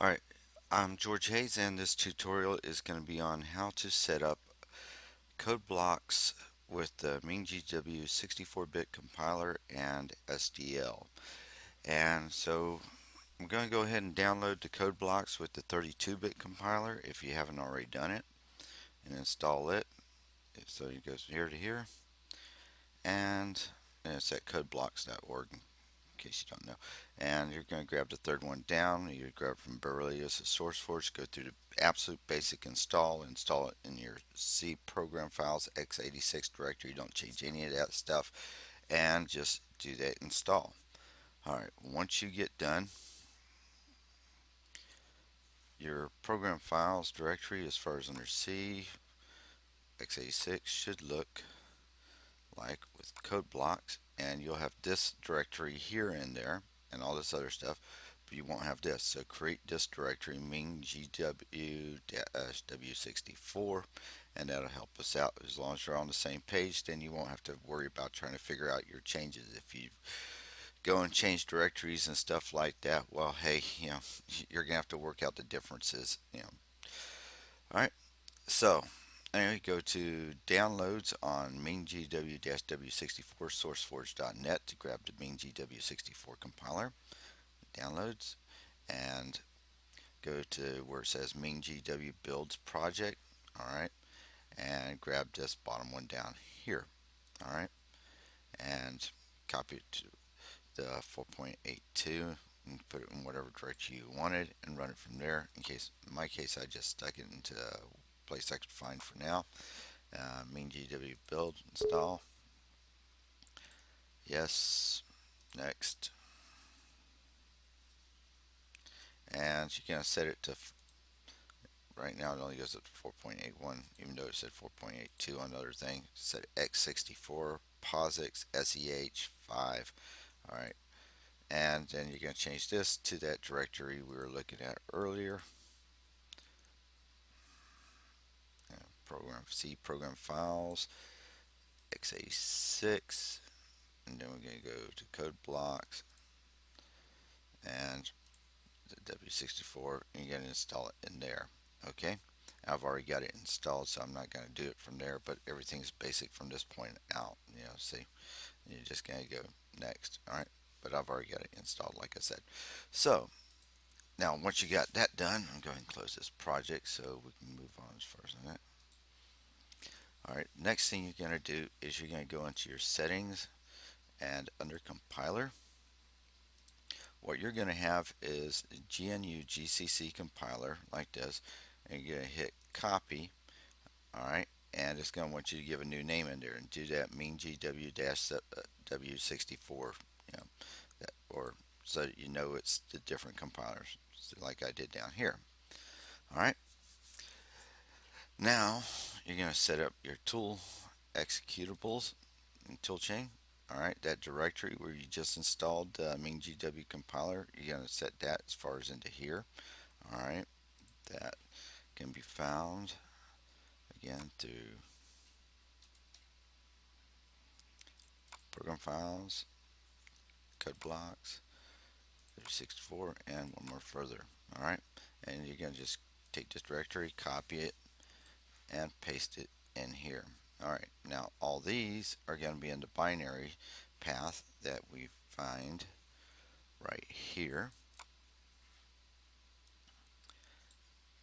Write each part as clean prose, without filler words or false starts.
Alright, I'm George Hayes, and this tutorial is going to be on how to set up code blocks with the mingw 64-bit compiler and SDL. And so I'm going to go ahead and download the code blocks with the 32-bit compiler if you haven't already done it, and install it. So it goes here to here, and it's at codeblocks.org in case you don't know. And you're going to grab the third one down. You grab from Berlioz to SourceForge, go through the absolute basic install it in your C program files, x86 directory. Don't change any of that stuff, and just do that install. Alright, once you get done, your program files directory, as far as under C, x86, should look like with code blocks, and you'll have this directory here in there and all this other stuff, but you won't have this. So create this directory mingw-w64, and that'll help us out. As long as you're on the same page, then you won't have to worry about trying to figure out your changes. If you go and change directories and stuff like that, well, hey, you're gonna have to work out the differences. All right, so anyway, go to downloads on mingw-w64 sourceforge.net to grab the mingw64 compiler. Downloads, and go to where it says mingw builds project. All right, and grab this bottom one down here. All right, and copy it to the 4.82 and put it in whatever directory you wanted and run it from there. In my case, I just stuck it into a place I could find for now. Mingw build install. Yes. Next. And you're going to set it to, right now it only goes up to 4.81, even though it said 4.82 on the other thing. Set x64 POSIX SEH5. Alright. And then you're going to change this to that directory we were looking at earlier. Program C program files x86, and then we're going to go to code blocks and the W64, and you're going to install it in there. Okay, I've already got it installed, so I'm not going to do it from there, but everything's basic from this point out. See, you're just going to go next. All right, but I've already got it installed, like I said. So now, once you got that done, I'm going to close this project so we can move on as far as that. Alright, next thing you're going to do is you're going to go into your settings, and under compiler, what you're going to have is GNU GCC compiler like this, and you're going to hit copy. Alright, and it's going to want you to give a new name in there, and do that mingw-w64, or so that you know it's the different compilers, like I did down here. Alright, now you're going to set up your tool executables and toolchain. Alright, that directory where you just installed the mingw compiler, you're going to set that as far as into here. Alright, that can be found again through program files, code blocks, 64, and one more further. Alright, and you're going to just take this directory, copy it, and paste it in here. Alright, now all these are going to be in the binary path that we find right here.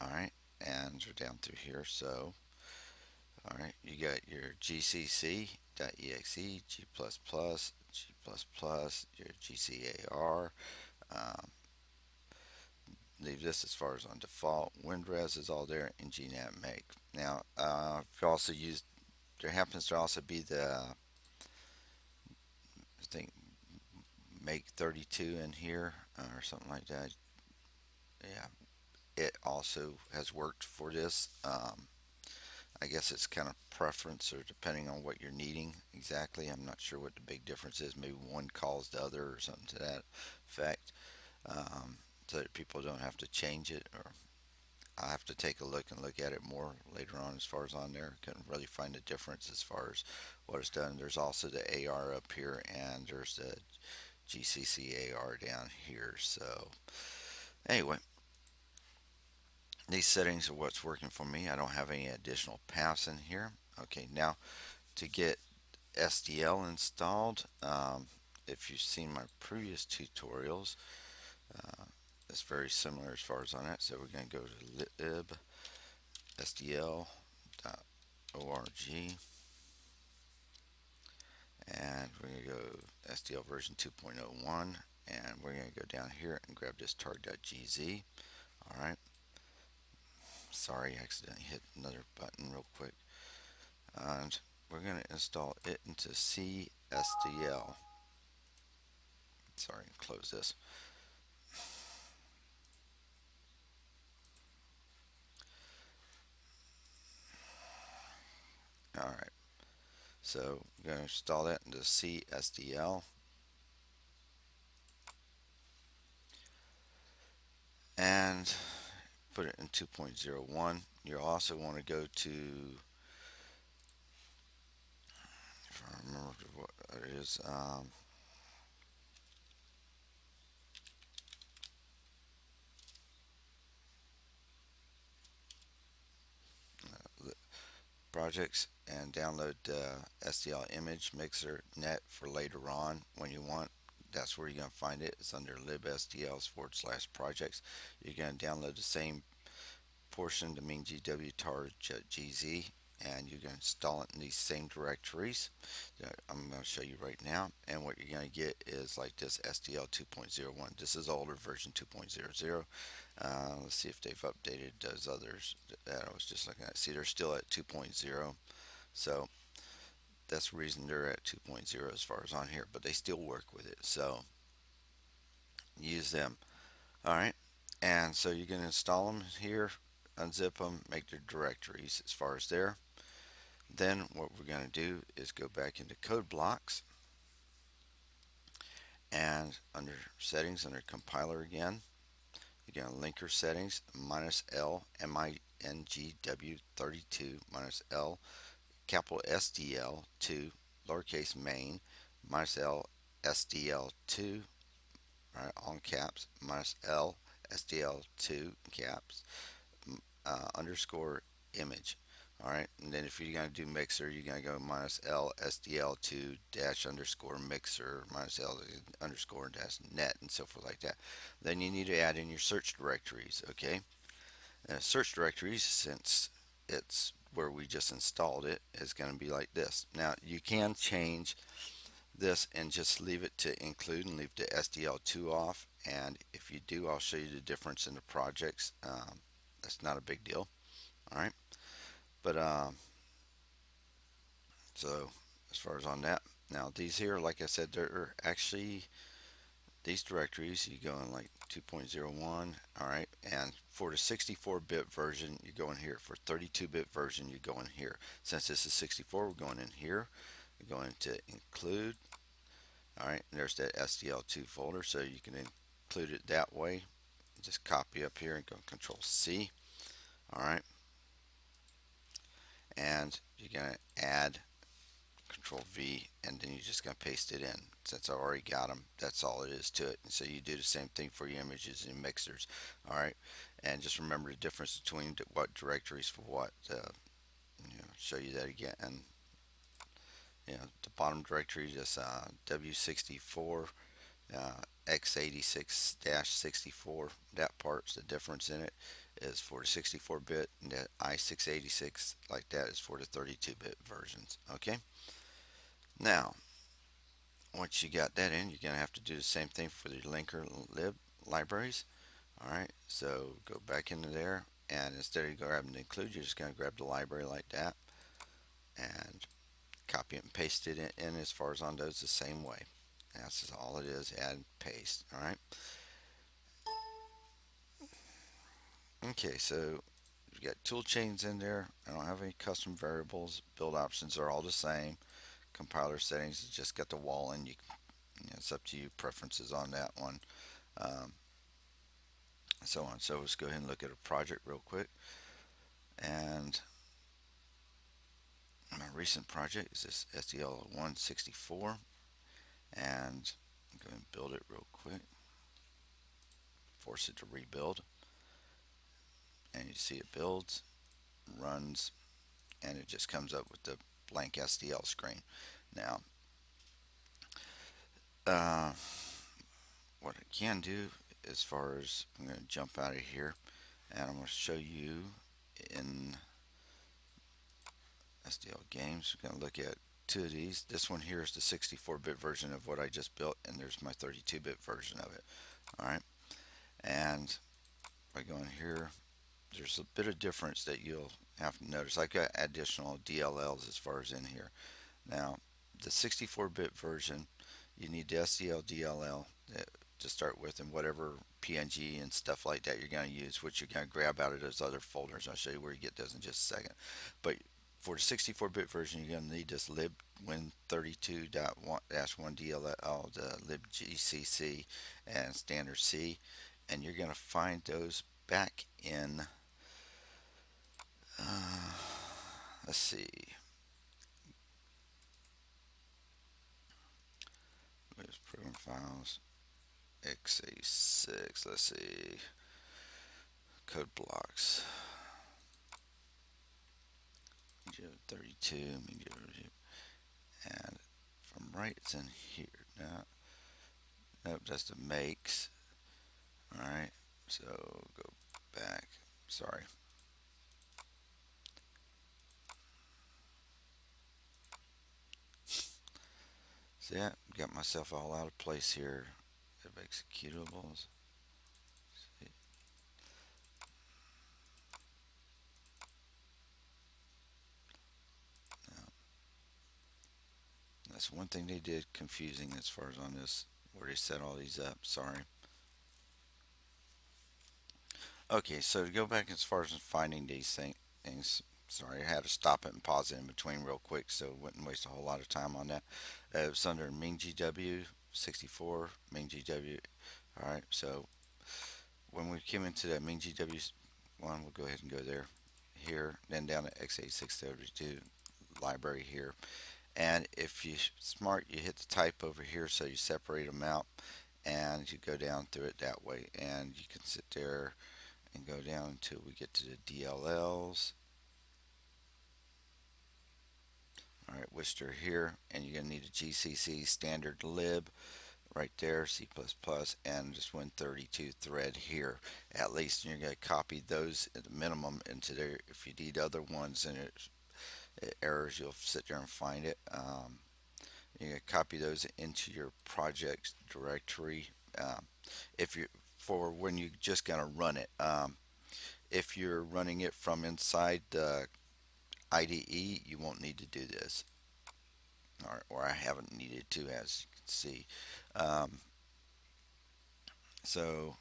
Alright, and we're down through here. So, alright, you got your gcc.exe, g++, your gcar. Um, leave this as far as on default. WinRes is all there, and gnat make. Now, if you also use, there happens to also be the, I think, make 32 in here or something like that. Yeah, it also has worked for this. I guess it's kind of preference or depending on what you're needing exactly. I'm not sure what the big difference is. Maybe one calls the other or something to that effect, so that people don't have to change it. Or I'll have to take a look and look at it more later on as far as on there. Couldn't really find a difference as far as what it's done. There's also the AR up here, and there's the GCC AR down here. So anyway, These settings are what's working for me. I don't have any additional paths in here. Okay, now to get SDL installed, if you've seen my previous tutorials, uh, it's very similar as far as on that. So we're going to go to libsdl.org, and we're going to go SDL version 2.01, and we're going to go down here and grab this targ.gz. Alright, sorry, I accidentally hit another button real quick. And we're going to install it into CSDL. Sorry, close this. Alright, so we're going to install that into CSDL. And put it in 2.01. You also want to go to, if I remember what it is, projects, and download SDL image mixer net for later on when you want. That's where you're going to find it. It's under libsdls/projects. You're going to download the same portion, the mingw targ.gz, and you're going to install it in these same directories that I'm going to show you right now. And what you're going to get is like this SDL 2.01. This is older version 2.00. Let's see if they've updated those others that I was just looking at. See, they're still at 2.0. So that's the reason they're at 2.0 as far as on here, but they still work with it. So use them. All right. And so you can install them here, unzip them, make their directories as far as there. Then what we're going to do is go back into Codeblocks, and under settings, under compiler again, you're going to linker settings -L mingw32 -L capital SDL2 lowercase main -L SDL2, right, all in caps, -L SDL2 caps, underscore image. All right, and then if you're going to do mixer, you're going to go -L SDL2 dash underscore mixer -L underscore dash net and so forth like that. Then you need to add in your search directories. Okay, search directories, since it's where we just installed it, is going to be like this. Now you can change this and just leave it to include and leave the SDL2 off, and if you do, I'll show you the difference in the projects. That's not a big deal. All right, but so as far as on that, now these here, like I said, they're actually these directories. You go in like 2.01. All right, and for the 64-bit version, you go in here. For 32-bit version, you go in here. Since this is 64, we're going in here. We're going to include. All right, and there's that SDL2 folder, so you can include it that way. Just copy up here and go Control C. All right, and you're going to add Control V, and then you're just going to paste it in. Since I already got them, that's all it is to it. And so you do the same thing for your images and mixers. All right, and just remember the difference between what directories for what. Show you that again. And the bottom directory is W64 x86-64. That part's the difference in it is for the 64-bit, and the i686 like that is for the 32-bit versions. Okay. Now, once you got that in, you're going to have to do the same thing for the linker libraries. All right, so go back into there, and instead of grabbing the include, you're just going to grab the library like that and copy it and paste it in as far as on those the same way. That's all it is, add and paste. All right. Okay, so you got tool chains in there. I don't have any custom variables. Build options are all the same. Compiler settings, you just got the wall in. It's up to you, preferences on that one, um, so on. So let's go ahead and look at a project real quick. And my recent project is this SDL164, and I'm going to build it real quick. Force it to rebuild, and you see it builds, runs, and it just comes up with the blank SDL screen. Now, uh, what I can do as far as I'm going to jump out of here and I'm going to show you in SDL games. We're going to look at two of these. This one here is the 64-bit version of what I just built, and there's my 32-bit version of it. All right, and by going here, there's a bit of difference that you'll have to notice. I got additional DLLs as far as in here. Now, the 64-bit version, you need the SDL DLL to start with, and whatever PNG and stuff like that you're going to use, which you're going to grab out of those other folders. I'll show you where you get those in just a second. But for the 64-bit version, you're going to need this libwin32.1-1DLL, the libgcc, and standard C, and you're going to find those back in. Uh, let's see. There's program files. x86. Let's see. Codeblocks. Mingw32. And if I'm right, it's in here. Now, nope, that's the makes. Alright, so go back. Sorry. See that? Got myself all out of place here. Of executables. See. Now, that's one thing they did confusing as far as on this, where they set all these up. Sorry. Okay, so to go back as far as finding these things, sorry, I had to stop it and pause it in between real quick so it wouldn't waste a whole lot of time on that. It's under mingw64, mingw. Alright, so when we came into that mingw one, we'll go ahead and go there, here, then down to x8632 library here. And if you smart, you hit the type over here so you separate them out and you go down through it that way. And you can sit there and go down until we get to the DLLs. Alright, which are here, and you're going to need a GCC standard lib right there, C++, and just Win32 thread here at least. And you're going to copy those at the minimum into there. If you need other ones and it errors, you'll sit there and find it. You're going to copy those into your project directory. If you for when you're just going to run it. If you're running it from inside the IDE, you won't need to do this, or I haven't needed to, as you can see. Um, so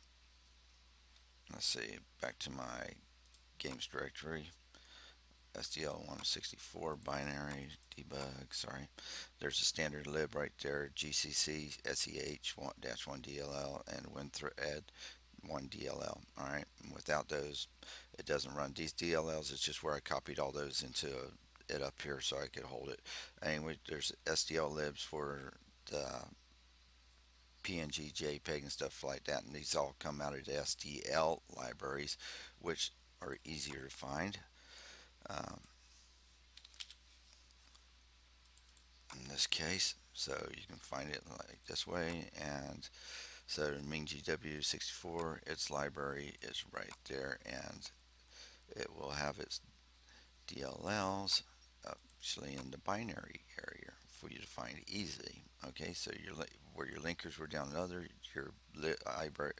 let's see, back to my games directory, SDL164 binary debug. Sorry, there's a standard lib right there, GCC SEH-1DLL and WinThread 1DLL. All right, and without those, it doesn't run. These DLLs, it's just where I copied all those into it up here so I could hold it. Anyway, there's SDL libs for the PNG, JPEG, and stuff like that, and these all come out of the SDL libraries, which are easier to find. Um, in this case, so you can find it like this way, and so mingw64, its library is right there, and it will have its DLLs actually in the binary area for you to find easily. Okay, so where your linkers were down another, your library,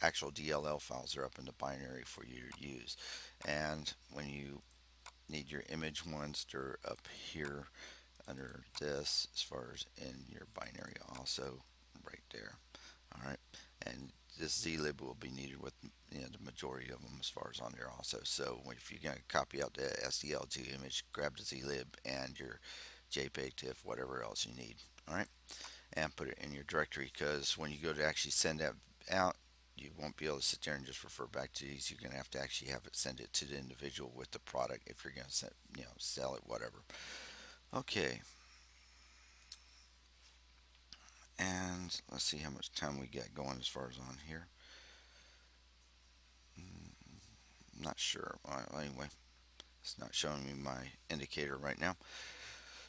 actual DLL files are up in the binary for you to use. And when you need your image ones, they're up here under this as far as in your binary also right there. All right, and this zlib will be needed with the majority of them as far as on there also. So if you're going to copy out the SDL2 image, grab the zlib and your JPEG, TIFF, whatever else you need. All right, and put it in your directory, because when you go to actually send that out, you won't be able to sit there and just refer back to these. You're going to have to actually have it send it to the individual with the product if you're going to sell it, whatever. Okay, and let's see how much time we got going as far as on here. I'm not sure. Well, anyway, it's not showing me my indicator right now.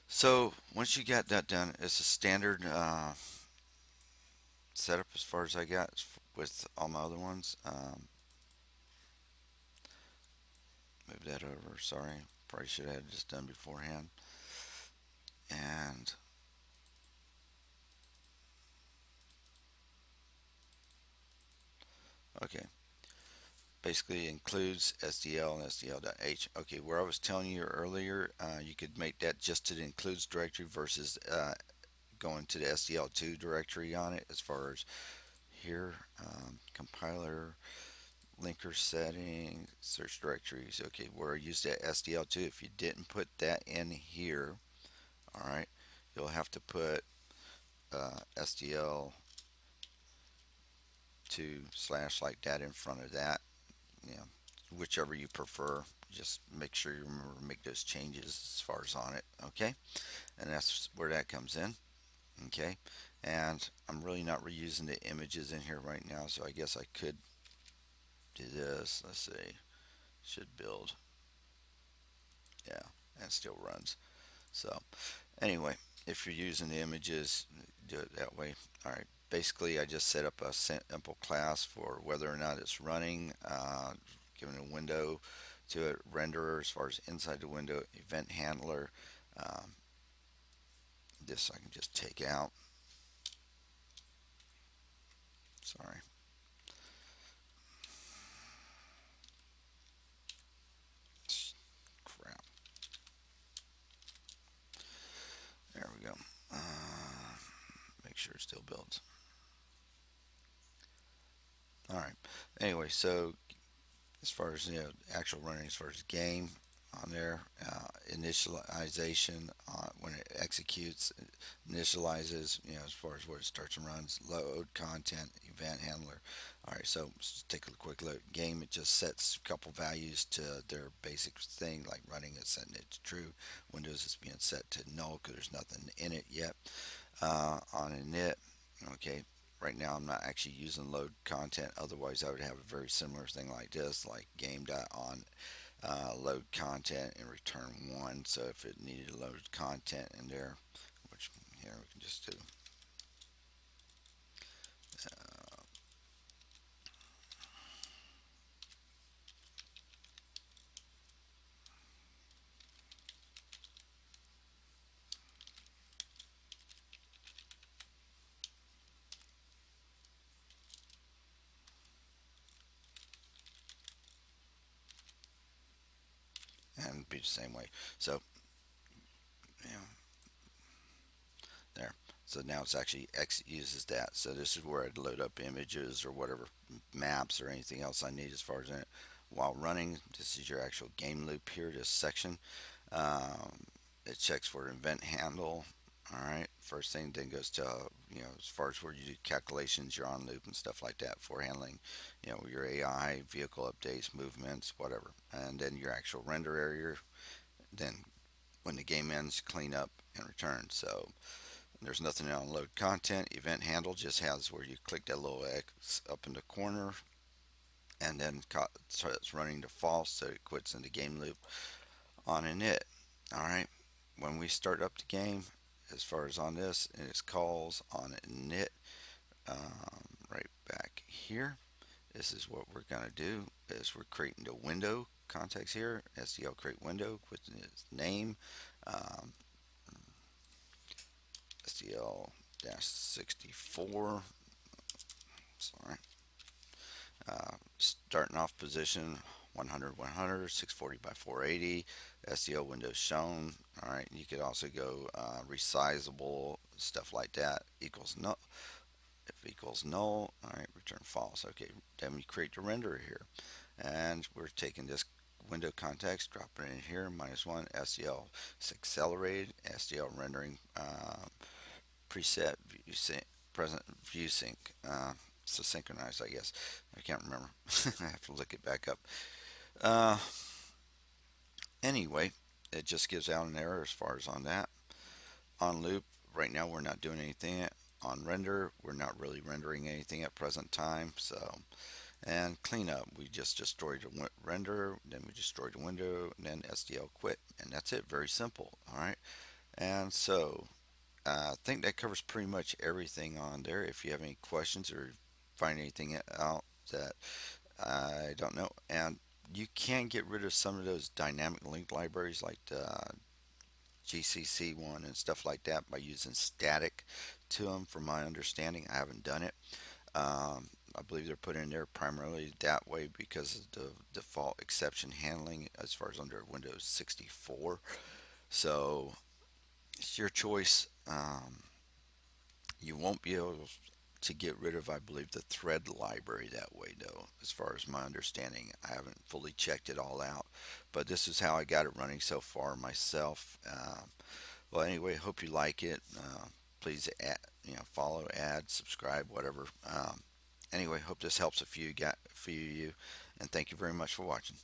So once you got that done, it's a standard setup as far as I got with all my other ones. Move that over. Sorry, probably should have had this done beforehand. And okay, basically includes SDL and SDL.h. Okay, where I was telling you earlier, you could make that just to the includes directory versus going to the SDL2 directory on it. As far as here, compiler, linker setting, search directories. Okay, where I used that SDL2. If you didn't put that in here, all right, you'll have to put SDL2 slash like that in front of that. You know, whichever you prefer. Just make sure you remember to make those changes as far as on it. Okay, and that's where that comes in. Okay, and I'm really not reusing the images in here right now, so I guess I could do this. Let's see, should build. Yeah, and it still runs. So anyway, if you're using the images, do it that way. All right. Basically, I just set up a simple class for whether or not it's running, giving a window to it, renderer as far as inside the window, event handler. Um, this I can just take out. Sorry. Crap. There we go. Make sure it still builds. All right. Anyway, so as far as actual running, as far as game on there, initialization when it executes, initializes, as far as where it starts and runs, load content, event handler. All right, so let's take a quick look. Game, it just sets a couple values to their basic thing, like running it, setting it to true. Windows is being set to null because there's nothing in it yet. On init, okay, right now I'm not actually using load content, otherwise I would have a very similar thing like this, like game.on load content and return 1. So if it needed to load content in there, which here we can just do and be the same way. So you know, there. So now it's actually X uses that. So this is where I'd load up images or whatever maps or anything else I need as far as in it. While running, this is your actual game loop here, this section. Um, it checks for event handle. All right. First thing then goes to, as far as where you do calculations, your on loop and stuff like that for handling, your AI, vehicle updates, movements, whatever. And then your actual render area. Then when the game ends, clean up and return. So there's nothing on load content. Event handle just has where you click that little X up in the corner and then starts running to false, so it quits in the game loop on init. All right, when we start up the game, as far as on this, and it calls on init right back here. This is what we're gonna do is we're creating the window context here, SDL create window with its name, um, SDL-64. Sorry. Starting off position 100 100 640 by 480 SDL windows shown. All right, you could also go resizable stuff like that equals null. If equals null, all right, return false. Okay, then we create the renderer here, and we're taking this window context, dropping it in here, -1 SDL accelerated SDL rendering preset view sync, present view sync. So synchronized, I guess. I can't remember. I have to look it back up. Uh, anyway, it just gives out an error as far as on that. On loop, right now we're not doing anything. On render, we're not really rendering anything at present time. So, And cleanup, we just destroyed a render, then we destroyed a window, and then SDL quit, and that's it. Very simple. All right. And so I think that covers pretty much everything on there. If you have any questions or find anything out that I don't know, and you can get rid of some of those dynamic link libraries like the GCC one and stuff like that by using static to them. From my understanding, I haven't done it. I believe they're put in there primarily that way because of the default exception handling as far as under Windows 64. So it's your choice. You won't be able to get rid of, I believe, the thread library that way, though, as far as my understanding. I haven't fully checked it all out, but this is how I got it running so far myself. Well, anyway, hope you like it. Please, follow, add, subscribe, whatever. Anyway, hope this helps a few of you, and thank you very much for watching.